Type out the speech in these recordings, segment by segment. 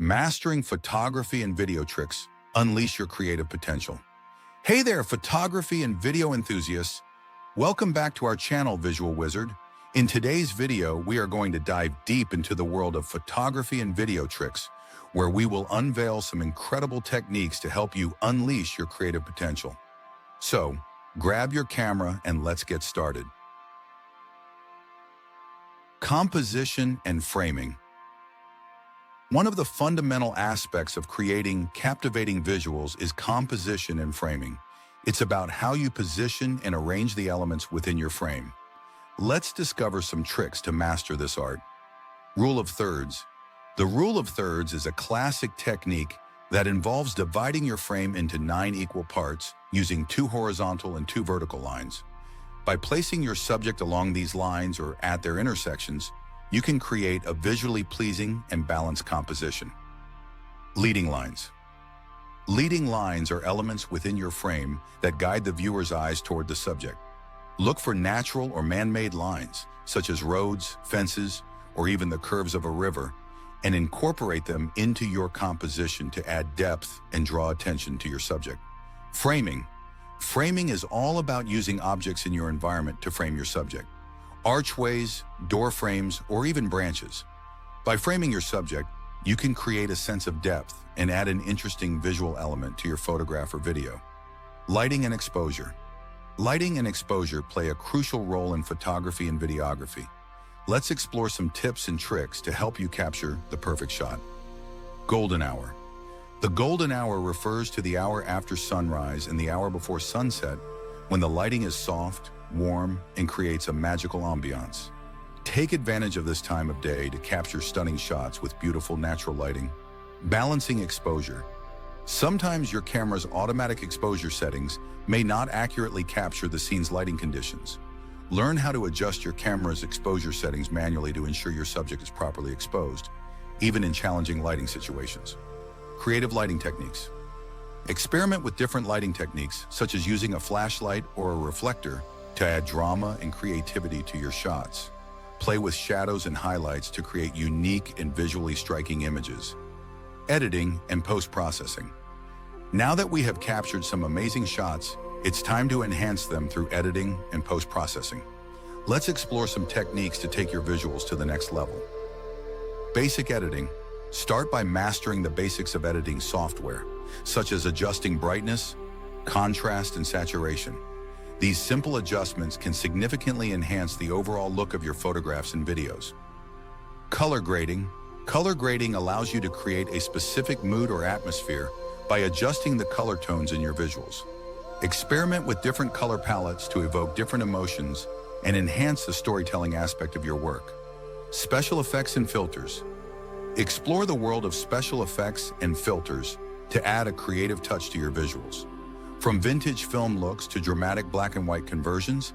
Mastering photography and video tricks. Unleash your creative potential. Hey there, photography and video enthusiasts. Welcome back to our channel, Visual Wizard. In today's video, we are going to dive deep into the world of photography and video tricks, where we will unveil some incredible techniques to help you unleash your creative potential. So, grab your camera and let's get started. Composition and framing. One of the fundamental aspects of creating captivating visuals is composition and framing. It's about how you position and arrange the elements within your frame. Let's discover some tricks to master this art. Rule of thirds. The rule of thirds is a classic technique that involves dividing your frame into 9 equal parts using 2 horizontal and 2 vertical lines. By placing your subject along these lines or at their intersections, you can create a visually pleasing and balanced composition. Leading lines. Leading lines are elements within your frame that guide the viewer's eyes toward the subject. Look for natural or man-made lines, such as roads, fences, or even the curves of a river, and incorporate them into your composition to add depth and draw attention to your subject. Framing. Framing is all about using objects in your environment to frame your subject. Archways, door frames, or even branches. By framing your subject, you can create a sense of depth and add an interesting visual element to your photograph or video. Lighting and exposure. Lighting and exposure play a crucial role in photography and videography. Let's explore some tips and tricks to help you capture the perfect shot. Golden hour. The golden hour refers to the hour after sunrise and the hour before sunset, when the lighting is soft, warm, and creates a magical ambiance. Take advantage of this time of day to capture stunning shots with beautiful natural lighting. Balancing exposure. Sometimes your camera's automatic exposure settings may not accurately capture the scene's lighting conditions. Learn how to adjust your camera's exposure settings manually to ensure your subject is properly exposed, even in challenging lighting situations. Creative lighting techniques. Experiment with different lighting techniques, such as using a flashlight or a reflector, to add drama and creativity to your shots. Play with shadows and highlights to create unique and visually striking images. Editing and post-processing. Now that we have captured some amazing shots, it's time to enhance them through editing and post-processing. Let's explore some techniques to take your visuals to the next level. Basic editing. Start by mastering the basics of editing software, such as adjusting brightness, contrast, and saturation. These simple adjustments can significantly enhance the overall look of your photographs and videos. Color grading. Color grading allows you to create a specific mood or atmosphere by adjusting the color tones in your visuals. Experiment with different color palettes to evoke different emotions and enhance the storytelling aspect of your work. Special effects and filters. Explore the world of special effects and filters to add a creative touch to your visuals. From vintage film looks to dramatic black and white conversions,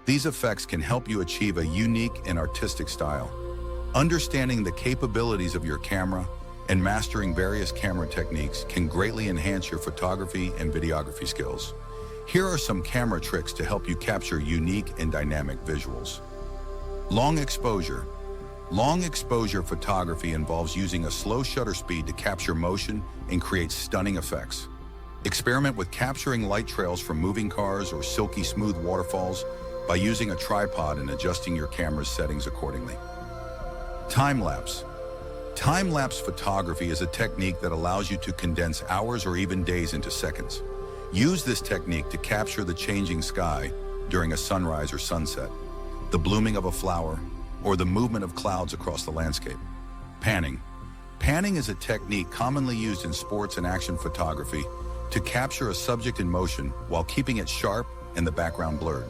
these effects can help you achieve a unique and artistic style. Understanding the capabilities of your camera and mastering various camera techniques can greatly enhance your photography and videography skills. Here are some camera tricks to help you capture unique and dynamic visuals. Long exposure. Long exposure photography involves using a slow shutter speed to capture motion and create stunning effects. Experiment with capturing light trails from moving cars or silky smooth waterfalls by using a tripod and adjusting your camera's settings accordingly. Time-lapse. Time-lapse photography is a technique that allows you to condense hours or even days into seconds. Use this technique to capture the changing sky during a sunrise or sunset, the blooming of a flower, or the movement of clouds across the landscape. Panning. Panning is a technique commonly used in sports and action photography to capture a subject in motion while keeping it sharp and the background blurred.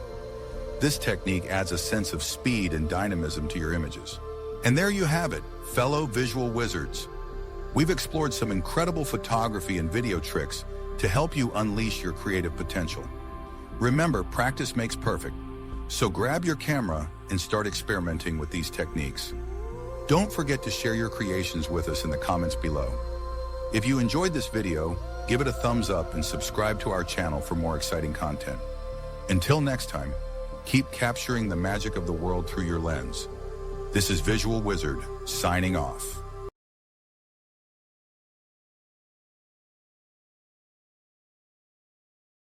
This technique adds a sense of speed and dynamism to your images. And there you have it, fellow visual wizards. We've explored some incredible photography and video tricks to help you unleash your creative potential. Remember, practice makes perfect, so grab your camera and start experimenting with these techniques. Don't forget to share your creations with us in the comments below. If you enjoyed this video, give it a thumbs up and subscribe to our channel for more exciting content. Until next time, keep capturing the magic of the world through your lens. This is Visual Wizard, signing off.